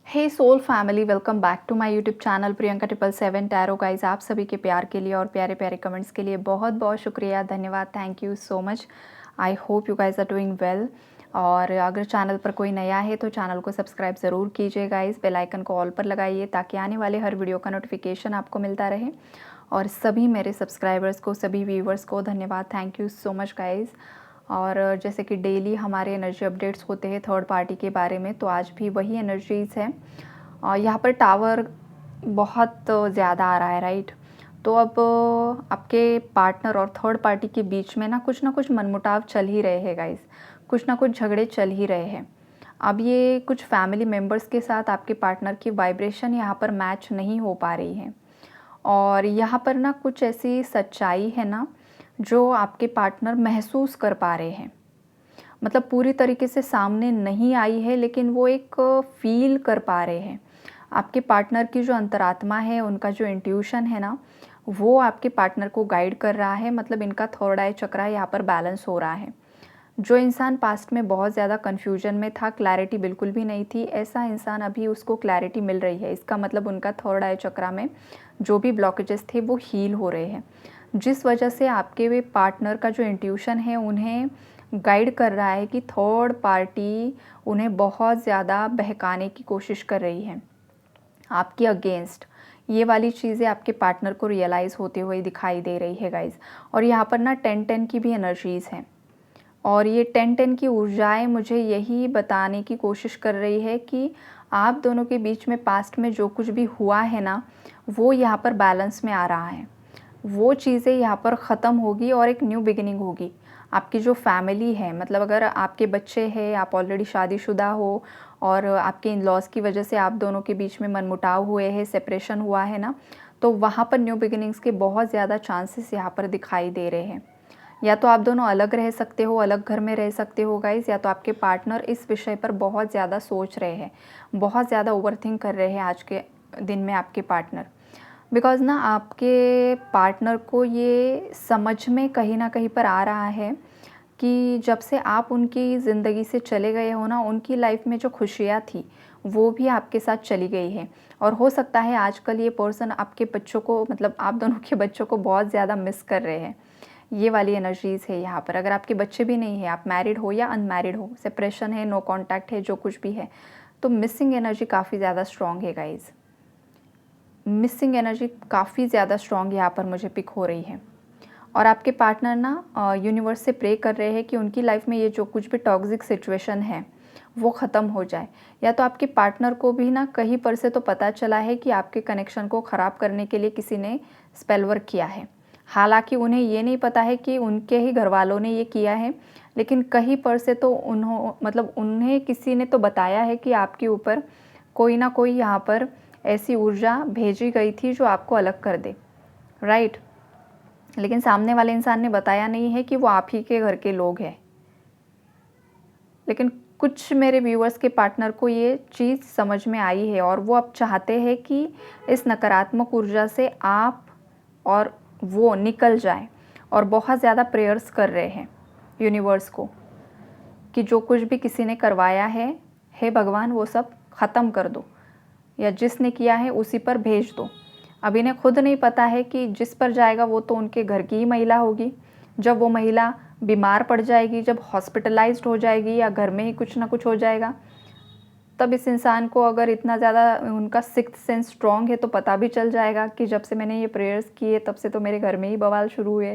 Hey soul family, welcome back to my YouTube channel Priyanka 777 tarot. Guys, आप सभी के प्यार के लिए और प्यारे प्यारे कमेंट्स के लिए बहुत बहुत शुक्रिया, धन्यवाद, thank you so much. I hope you guys are doing well. और अगर चैनल पर कोई नया है तो चैनल को सब्सक्राइब ज़रूर कीजिए गाइज, बेल आइकन को ऑल पर लगाइए ताकि आने वाले हर वीडियो का नोटिफिकेशन आपको मिलता रहे। और सभी मेरे सब्सक्राइबर्स को, सभी व्यूवर्स को धन्यवाद, thank you so much guys. और जैसे कि डेली हमारे एनर्जी अपडेट्स होते हैं थर्ड पार्टी के बारे में, तो आज भी वही एनर्जीज़ है। यहाँ पर टावर बहुत ज़्यादा आ रहा है, राइट। तो अब आपके पार्टनर और थर्ड पार्टी के बीच में ना कुछ मनमुटाव चल ही रहे हैं गाइस, कुछ ना कुछ झगड़े चल ही रहे हैं। अब ये कुछ फैमिली मेम्बर्स के साथ आपके पार्टनर की वाइब्रेशन यहाँ पर मैच नहीं हो पा रही है। और यहाँ पर ना कुछ ऐसी सच्चाई है ना जो आपके पार्टनर महसूस कर पा रहे हैं। मतलब पूरी तरीके से सामने नहीं आई है, लेकिन वो एक फील कर पा रहे हैं। आपके पार्टनर की जो अंतरात्मा है, उनका जो इंट्यूशन है ना, वो आपके पार्टनर को गाइड कर रहा है। मतलब इनका थर्ड आई चक्रा यहाँ पर बैलेंस हो रहा है। जो इंसान पास्ट में बहुत ज़्यादा कन्फ्यूजन में था, क्लैरिटी बिल्कुल भी नहीं थी, ऐसा इंसान अभी उसको क्लैरिटी मिल रही है। इसका मतलब उनका थर्ड आई चक्रा में जो भी ब्लॉकेजेस थे वो हील हो रहे हैं, जिस वजह से आपके वे पार्टनर का जो इंट्यूशन है उन्हें गाइड कर रहा है कि थर्ड पार्टी उन्हें बहुत ज़्यादा बहकाने की कोशिश कर रही है आपके अगेंस्ट। ये वाली चीज़ें आपके पार्टनर को रियलाइज़ होते हुए दिखाई दे रही है गाइज। और यहाँ पर ना 10-10 की भी एनर्जीज़ हैं, और ये 10-10 की ऊर्जाएं मुझे यही बताने की कोशिश कर रही है कि आप दोनों के बीच में पास्ट में जो कुछ भी हुआ है ना, वो यहाँ पर बैलेंस में आ रहा है। वो चीज़ें यहाँ पर ख़त्म होगी और एक न्यू बिगिनिंग होगी। आपकी जो फैमिली है, मतलब अगर आपके बच्चे हैं, आप ऑलरेडी शादीशुदा हो और आपके इन लॉज की वजह से आप दोनों के बीच में मनमुटाव हुए हैं, सेपरेशन हुआ है ना, तो वहाँ पर न्यू बिगिनिंग्स के बहुत ज़्यादा चांसेस यहाँ पर दिखाई दे रहे हैं। या तो आप दोनों अलग रह सकते हो, अलग घर में रह सकते हो गाइस, या तो आपके पार्टनर इस विषय पर बहुत ज़्यादा सोच रहे हैं, बहुत ज़्यादा ओवरथिंक कर रहे हैं आज के दिन में आपके पार्टनर। बिकॉज़ ना आपके पार्टनर को ये समझ में कहीं ना कहीं पर आ रहा है कि जब से आप उनकी ज़िंदगी से चले गए हो ना, उनकी लाइफ में जो खुशियाँ थी वो भी आपके साथ चली गई है। और हो सकता है आजकल ये पर्सन आपके बच्चों को, मतलब आप दोनों के बच्चों को बहुत ज़्यादा मिस कर रहे हैं। ये वाली एनर्जीज़ है यहाँ पर। अगर आपके बच्चे भी नहीं है, आप मैरिड हो या अनमैरिड हो, सेपरेशन है, नो कॉन्टैक्ट है, जो कुछ भी है, तो मिसिंग एनर्जी काफ़ी ज़्यादा स्ट्रॉन्ग है गाइज़। मिसिंग एनर्जी काफ़ी ज़्यादा स्ट्रॉन्ग यहाँ पर मुझे पिक हो रही है। और आपके पार्टनर ना यूनिवर्स से प्रे कर रहे हैं कि उनकी लाइफ में ये जो कुछ भी टॉक्सिक सिचुएशन है वो ख़त्म हो जाए। या तो आपके पार्टनर को भी ना कहीं पर से तो पता चला है कि आपके कनेक्शन को ख़राब करने के लिए किसी ने स्पेल वर्क किया है। हालांकि उन्हें ये नहीं पता है कि उनके ही घर वालों ने ये किया है, लेकिन कहीं पर से तो उन्हें किसी ने तो बताया है कि आपके ऊपर कोई ना कोई यहाँ पर ऐसी ऊर्जा भेजी गई थी जो आपको अलग कर दे, राइट। लेकिन सामने वाले इंसान ने बताया नहीं है कि वो आप ही के घर के लोग हैं। लेकिन कुछ मेरे व्यूअर्स के पार्टनर को ये चीज़ समझ में आई है और वो अब चाहते हैं कि इस नकारात्मक ऊर्जा से आप और वो निकल जाए, और बहुत ज़्यादा प्रेयर्स कर रहे हैं यूनिवर्स को कि जो कुछ भी किसी ने करवाया है, हे भगवान वो सब ख़त्म कर दो, या जिसने किया है उसी पर भेज दो। अब इन्हें खुद नहीं पता है कि जिस पर जाएगा वो तो उनके घर की ही महिला होगी। जब वो महिला बीमार पड़ जाएगी, जब हॉस्पिटलाइज्ड हो जाएगी या घर में ही कुछ ना कुछ हो जाएगा, तब इस इंसान को, अगर इतना ज़्यादा उनका सिक्स्थ सेंस स्ट्रॉन्ग है, तो पता भी चल जाएगा कि जब से मैंने ये प्रेयर्स किए तब से तो मेरे घर में ही बवाल शुरू हुए।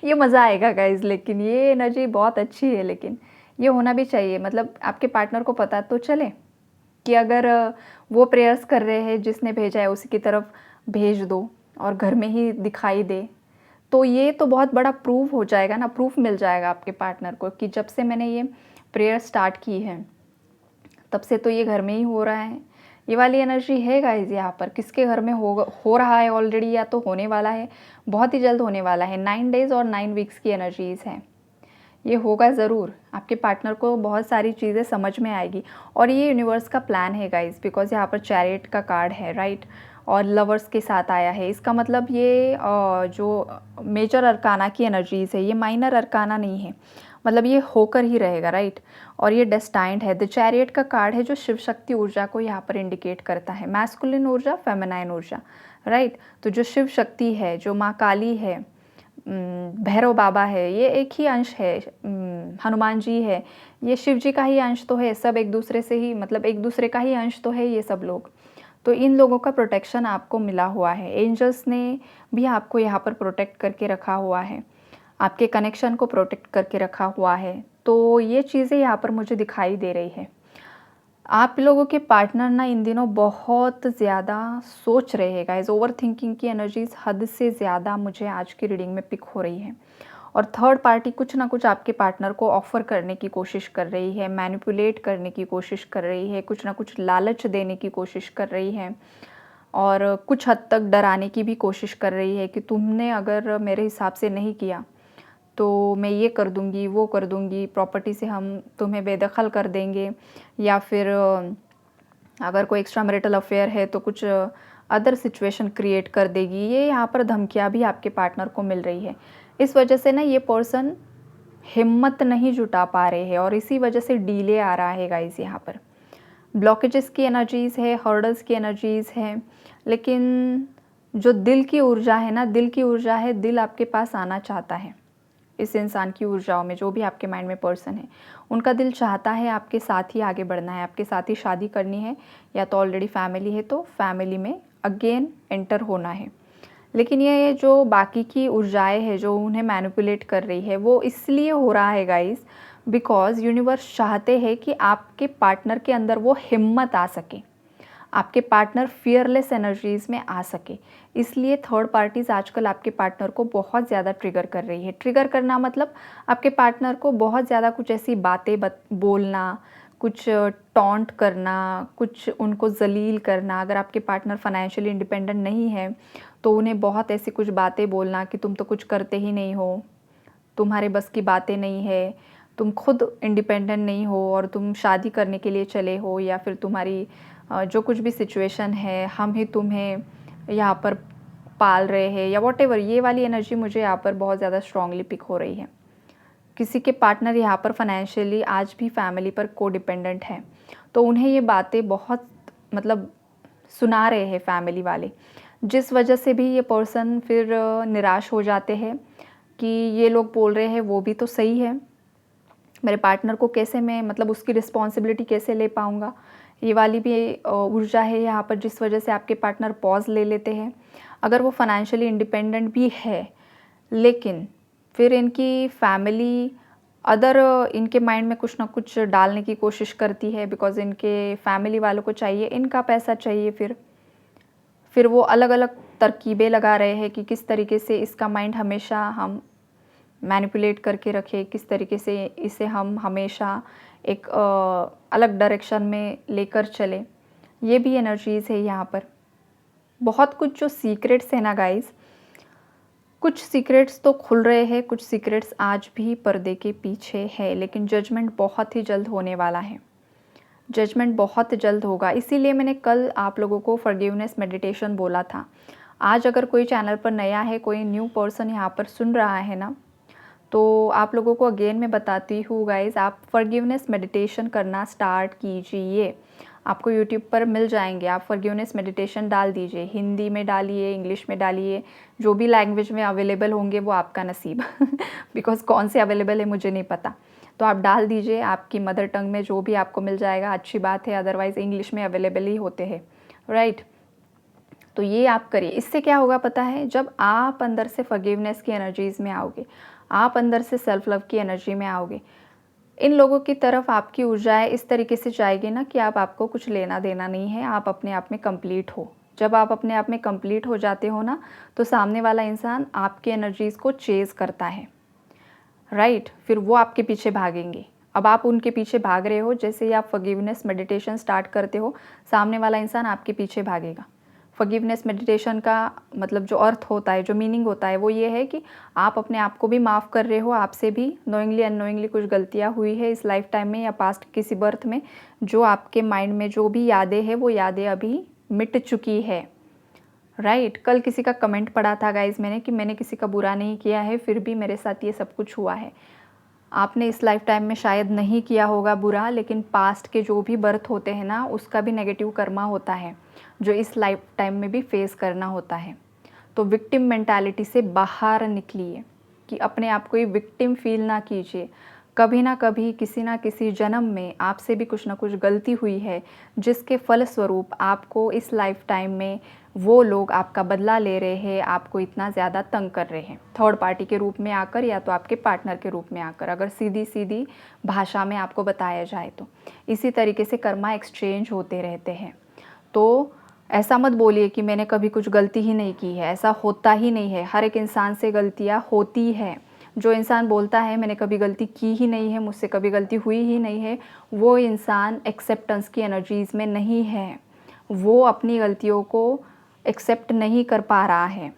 ये मज़ा आएगा गाइज। लेकिन ये एनर्जी बहुत अच्छी है, लेकिन ये होना भी चाहिए। मतलब आपके पार्टनर को पता तो चले कि अगर वो प्रेयर्स कर रहे हैं, जिसने भेजा है उसी की तरफ भेज दो और घर में ही दिखाई दे, तो ये तो बहुत बड़ा प्रूफ हो जाएगा ना, प्रूफ मिल जाएगा आपके पार्टनर को कि जब से मैंने ये प्रेयर स्टार्ट की है तब से तो ये घर में ही हो रहा है। ये वाली एनर्जी है गाइज यहाँ पर। किसके घर में हो रहा है ऑलरेडी, या तो होने वाला है, बहुत ही जल्द होने वाला है। 9 डेज़ और 9 वीक्स की एनर्जीज़ हैं। ये होगा ज़रूर। आपके पार्टनर को बहुत सारी चीज़ें समझ में आएगी, और ये यूनिवर्स का प्लान है गाइज। बिकॉज यहाँ पर चैरियट का कार्ड है, राइट, और लवर्स के साथ आया है। इसका मतलब ये जो मेजर अरकाना की एनर्जीज़ है, ये माइनर अरकाना नहीं है। मतलब ये होकर ही रहेगा, राइट। और ये डेस्टाइंड है। द चैरियट का कार्ड है जो शिव शक्ति ऊर्जा को यहाँ पर इंडिकेट करता है, मैस्कुलिन ऊर्जा, फेमिनाइन ऊर्जा, राइट। तो जो शिव शक्ति है, जो माँ काली है, भैरव बाबा है, ये एक ही अंश है। हनुमान जी है, ये शिव जी का ही अंश तो है। सब एक दूसरे से ही, मतलब एक दूसरे का ही अंश तो है ये सब लोग। तो इन लोगों का प्रोटेक्शन आपको मिला हुआ है। एंजल्स ने भी आपको यहाँ पर प्रोटेक्ट करके रखा हुआ है, आपके कनेक्शन को प्रोटेक्ट करके रखा हुआ है। तो ये चीज़ें यहाँ पर मुझे दिखाई दे रही है। आप लोगों के पार्टनर ना इन दिनों बहुत ज़्यादा सोच रहे हैं गाइस। ओवर थिंकिंग की एनर्जीज हद से ज़्यादा मुझे आज की रीडिंग में पिक हो रही है। और थर्ड पार्टी कुछ ना कुछ आपके पार्टनर को ऑफ़र करने की कोशिश कर रही है, मैनिपुलेट करने की कोशिश कर रही है, कुछ ना कुछ लालच देने की कोशिश कर रही है, और कुछ हद तक डराने की भी कोशिश कर रही है कि तुमने अगर मेरे हिसाब से नहीं किया तो मैं ये कर दूँगी, वो कर दूँगी, प्रॉपर्टी से हम तुम्हें बेदखल कर देंगे, या फिर अगर कोई एक्स्ट्रा मैरिटल अफेयर है तो कुछ अदर सिचुएशन क्रिएट कर देगी। ये यहाँ पर धमकियाँ भी आपके पार्टनर को मिल रही है। इस वजह से ना ये पर्सन हिम्मत नहीं जुटा पा रहे हैं और इसी वजह से डीले आ रहा है गाइस। यहाँ पर ब्लॉकेजेस की एनर्जीज़ है, हर्डल्स की एनर्जीज़ है, लेकिन जो दिल की ऊर्जा है ना, दिल की ऊर्जा है, दिल आपके पास आना चाहता है। इस इंसान की ऊर्जाओं में जो भी आपके माइंड में पर्सन है, उनका दिल चाहता है आपके साथ ही आगे बढ़ना है, आपके साथ ही शादी करनी है, या तो ऑलरेडी फैमिली है तो फैमिली में अगेन एंटर होना है। लेकिन ये जो बाकी की ऊर्जाएं है जो उन्हें मैनिपुलेट कर रही है, वो इसलिए हो रहा है गाइस बिकॉज यूनिवर्स चाहते हैं कि आपके पार्टनर के अंदर वो हिम्मत आ सके, आपके पार्टनर फियरलेस एनर्जीज़ में आ सके। इसलिए थर्ड पार्टीज़ आजकल आपके पार्टनर को बहुत ज़्यादा ट्रिगर कर रही है। ट्रिगर करना मतलब आपके पार्टनर को बहुत ज़्यादा कुछ ऐसी बातें बोलना, कुछ टॉन्ट करना, कुछ उनको जलील करना। अगर आपके पार्टनर फाइनेंशियली इंडिपेंडेंट नहीं है तो उन्हें बहुत ऐसी कुछ बातें बोलना कि तुम तो कुछ करते ही नहीं हो, तुम्हारे बस की बातें नहीं है, तुम खुद इंडिपेंडेंट नहीं हो और तुम शादी करने के लिए चले हो, या फिर तुम्हारी जो कुछ भी सिचुएशन है हम ही तुम्हें यहाँ पर पाल रहे हैं, या वॉटेवर। ये वाली एनर्जी मुझे यहाँ पर बहुत ज़्यादा स्ट्रांगली पिक हो रही है। किसी के पार्टनर यहाँ पर फाइनेंशियली आज भी फैमिली पर को डिपेंडेंट है, तो उन्हें ये बातें बहुत मतलब सुना रहे हैं फैमिली वाले, जिस वजह से भी ये पर्सन फिर निराश हो जाते हैं कि ये लोग बोल रहे हैं वो भी तो सही है, मेरे पार्टनर को कैसे मैं मतलब उसकी रिस्पॉन्सिबिलिटी कैसे ले पाऊँगा। ये वाली भी ऊर्जा है यहाँ पर, जिस वजह से आपके पार्टनर पॉज़ ले लेते हैं। अगर वो फाइनेंशियली इंडिपेंडेंट भी है, लेकिन फिर इनकी फैमिली अदर इनके माइंड में कुछ ना कुछ डालने की कोशिश करती है, बिकॉज़ इनके फैमिली वालों को चाहिए, इनका पैसा चाहिए। फिर वो अलग अलग तरकीबें लगा रहे हैं कि किस तरीके से इसका माइंड हमेशा हम मैनिपुलेट करके रखें, किस तरीके से इसे हम हमेशा एक अलग डायरेक्शन में लेकर चलें। ये भी एनर्जीज़ है यहाँ पर। बहुत कुछ जो सीक्रेट्स है ना गाइस, कुछ सीक्रेट्स तो खुल रहे हैं, कुछ सीक्रेट्स आज भी पर्दे के पीछे है, लेकिन जजमेंट बहुत ही जल्द होने वाला है। जजमेंट बहुत जल्द होगा। इसीलिए मैंने कल आप लोगों को फॉरगिवनेस मेडिटेशन बोला था। आज अगर कोई चैनल पर नया है, कोई न्यू पर्सन यहाँ पर सुन रहा है ना, तो आप लोगों को अगेन मैं बताती हूँ गाइज़, आप फॉरगिवनेस मेडिटेशन करना स्टार्ट कीजिए। आपको यूट्यूब पर मिल जाएंगे, आप फॉरगिवनेस मेडिटेशन डाल दीजिए, हिंदी में डालिए, इंग्लिश में डालिए, जो भी लैंग्वेज में अवेलेबल होंगे वो आपका नसीब बिकॉज़ कौन से अवेलेबल है मुझे नहीं पता। तो आप डाल दीजिए, आपकी मदर टंग में जो भी आपको मिल जाएगा अच्छी बात है, अदरवाइज़ इंग्लिश में अवेलेबल ही होते हैं, राइट। तो ये आप करिए। इससे क्या होगा पता है, जब आप अंदर से फॉरगिवनेस की एनर्जीज़ में आओगे, आप अंदर से सेल्फ लव की एनर्जी में आओगे, इन लोगों की तरफ आपकी ऊर्जाएँ इस तरीके से जाएगी ना कि आपको कुछ लेना देना नहीं है, आप अपने आप में कंप्लीट हो। जब आप अपने आप में कंप्लीट हो जाते हो ना, तो सामने वाला इंसान आपकी एनर्जीज़ को चेज़ करता है, राइट। फिर वो आपके पीछे भागेंगे। अब आप उनके पीछे भाग रहे हो, जैसे ही आप फॉरगिवनेस मेडिटेशन स्टार्ट करते हो, सामने वाला इंसान आपके पीछे भागेगा। फॉरगिवनेस मेडिटेशन का मतलब जो अर्थ होता है, जो मीनिंग होता है, वो ये है कि आप अपने आप को भी माफ़ कर रहे हो, आपसे भी नोइंगली अननोइंगली कुछ गलतियाँ हुई है इस लाइफ टाइम में या पास्ट किसी बर्थ में, जो आपके माइंड में जो भी यादें हैं वो यादें अभी मिट चुकी है, राइट। कल किसी का कमेंट पढ़ा था गाइज मैंने कि मैंने किसी का बुरा नहीं किया है, फिर भी मेरे साथ ये सब कुछ हुआ है। आपने इस लाइफ टाइम में शायद नहीं किया होगा बुरा, लेकिन पास्ट के जो भी बर्थ होते हैं ना, उसका भी नेगेटिव कर्मा होता है जो इस लाइफ टाइम में भी फेस करना होता है। तो विक्टिम मेंटालिटी से बाहर निकलिए कि अपने आप को ही विक्टिम फील ना कीजिए। कभी ना कभी किसी ना किसी जन्म में आपसे भी कुछ ना कुछ गलती हुई है, जिसके फलस्वरूप आपको इस लाइफ टाइम में वो लोग आपका बदला ले रहे हैं, आपको इतना ज़्यादा तंग कर रहे हैं, थर्ड पार्टी के रूप में आकर या तो आपके पार्टनर के रूप में आकर, अगर सीधी सीधी भाषा में आपको बताया जाए तो। इसी तरीके से कर्मा एक्सचेंज होते रहते हैं। तो ऐसा मत बोलिए कि मैंने कभी कुछ गलती ही नहीं की है, ऐसा होता ही नहीं है। हर एक इंसान से गलतियाँ होती है। जो इंसान बोलता है मैंने कभी गलती की ही नहीं है, मुझसे कभी गलती हुई ही नहीं है, वो इंसान एक्सेप्टेंस की एनर्जीज़ में नहीं है। वो अपनी गलतियों को एक्सेप्ट नहीं कर पा रहा है।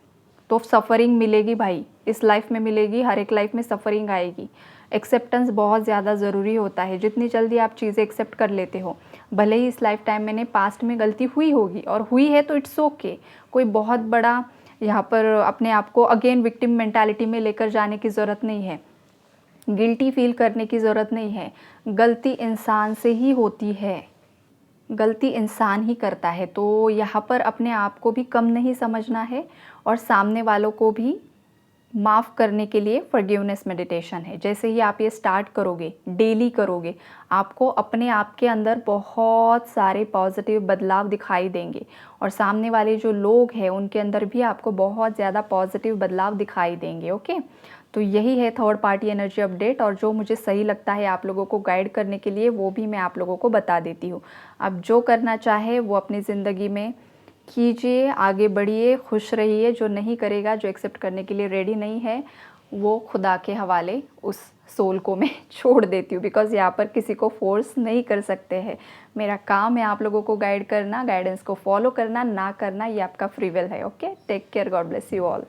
तो सफ़रिंग मिलेगी भाई, इस लाइफ में मिलेगी, हर एक लाइफ में सफ़रिंग आएगी। एक्सेप्टेंस बहुत ज़्यादा ज़रूरी होता है। जितनी जल्दी आप चीज़ें एक्सेप्ट कर लेते हो, भले ही इस लाइफ टाइम मैंने पास्ट में गलती हुई होगी और हुई है तो इट्स ओके, कोई बहुत बड़ा यहाँ पर अपने आप को अगेन विक्टिम मेंटालिटी में लेकर जाने की ज़रूरत नहीं है, गिल्टी फील करने की ज़रूरत नहीं है। गलती इंसान से ही होती है, गलती इंसान ही करता है। तो यहाँ पर अपने आप को भी कम नहीं समझना है और सामने वालों को भी माफ़ करने के लिए फॉरगिवनेस मेडिटेशन है। जैसे ही आप ये स्टार्ट करोगे, डेली करोगे, आपको अपने आप के अंदर बहुत सारे पॉजिटिव बदलाव दिखाई देंगे और सामने वाले जो लोग हैं उनके अंदर भी आपको बहुत ज़्यादा पॉजिटिव बदलाव दिखाई देंगे। ओके, तो यही है थर्ड पार्टी एनर्जी अपडेट, और जो मुझे सही लगता है आप लोगों को गाइड करने के लिए वो भी मैं आप लोगों को बता देती हूँ। अब जो करना चाहे वो अपनी ज़िंदगी में कीजिए, आगे बढ़िए, खुश रहिए। जो नहीं करेगा, जो एक्सेप्ट करने के लिए रेडी नहीं है, वो खुदा के हवाले उस सोल को मैं छोड़ देती हूँ, बिकॉज़ यहाँ पर किसी को फोर्स नहीं कर सकते हैं। मेरा काम है आप लोगों को गाइड करना, गाइडेंस को फॉलो करना, ना करना ये आपका फ्री विल है। Okay, take care, God bless you all.